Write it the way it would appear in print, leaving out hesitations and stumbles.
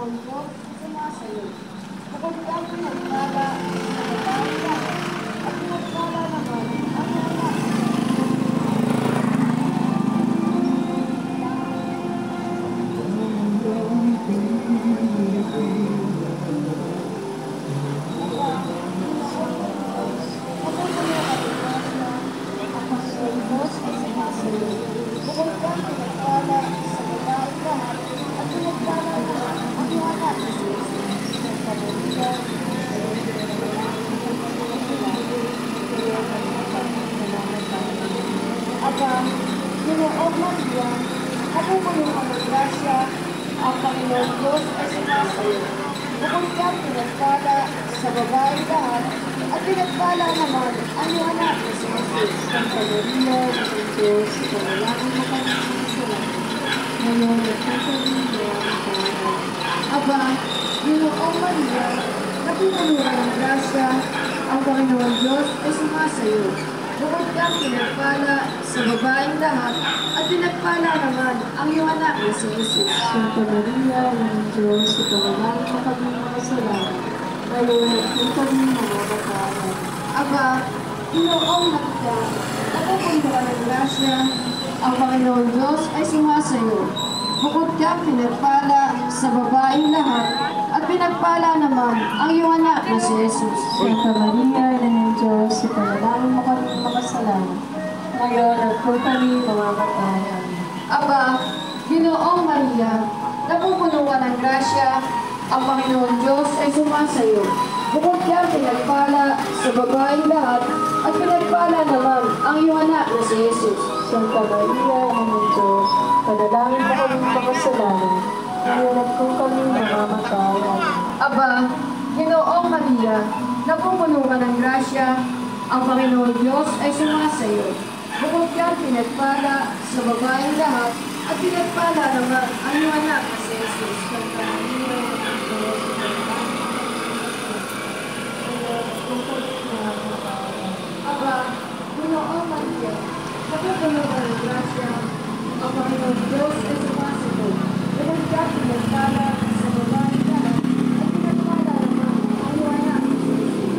Panginoon Diyos ay sumasayo. Bukod kang pinagpala sa babae lahat, at pinagpala naman ang anak. Ginoong Maria, napupuno ka ng grasya, ang Panginoon Diyos ay sumasayo. Bukod kang pinagpala sa babaeng lahat, at pinagpala naman ang iyong anak na si Jesus. Santa Maria, ng Diyos, panalangin mo kami sa kasalanan, ngayon at sa kami na Aba, Ginoong Maria, napupuno ka ng grasya, ang Panginoon Diyos ay sumasayo. Bukod kang pinagpala sa babaeng lahat, at pinagpala naman ang iyong anak na si Jesus. Santa Maria, ng Diyos, panalangin mo kami sa kasalanan, ngayon at sa kami na Aba, Ginoong Maria, napupuno ka ng grasya, ang Panginoon Diyos ay sumasayo. Bukod kang pinagpala sa babaeng lahat, at pinagpala naman ang iyong anak na si Jesus. Santa Maria, ng Diyos, panalangin mo kami sa kasalanan, ngayon at sa kami mamamatay. Aba, Ginoong Maria, napupuno ka ng grasya, ang Panginoon Diyos ay sumasayo. Bukod kang pinagpala sa babaeng lahat, at pinagpala naman ang iyong anak na si Jesus. Santa Maria, ng Diyos, panalangin mo kami sa kasalanan, ngayon at kung kami mamamatay. Aba, Ginoong Maria, napupuno ka ng grasya, ang Panginoon Diyos ay sumasayo. Bukod kang pinagpala sa babaeng lahat, at pinagpala naman ang iyong anak na si Jesus. Santa Maria, ng Diyos, Aba, Ginoong Maria, napupuno ka ng grasya, ang Panginoon Diyos ay sumasayo. Bukod kang pinagpala sa babaeng lahat, at pinagpala naman ang iyong anak na si Jesus.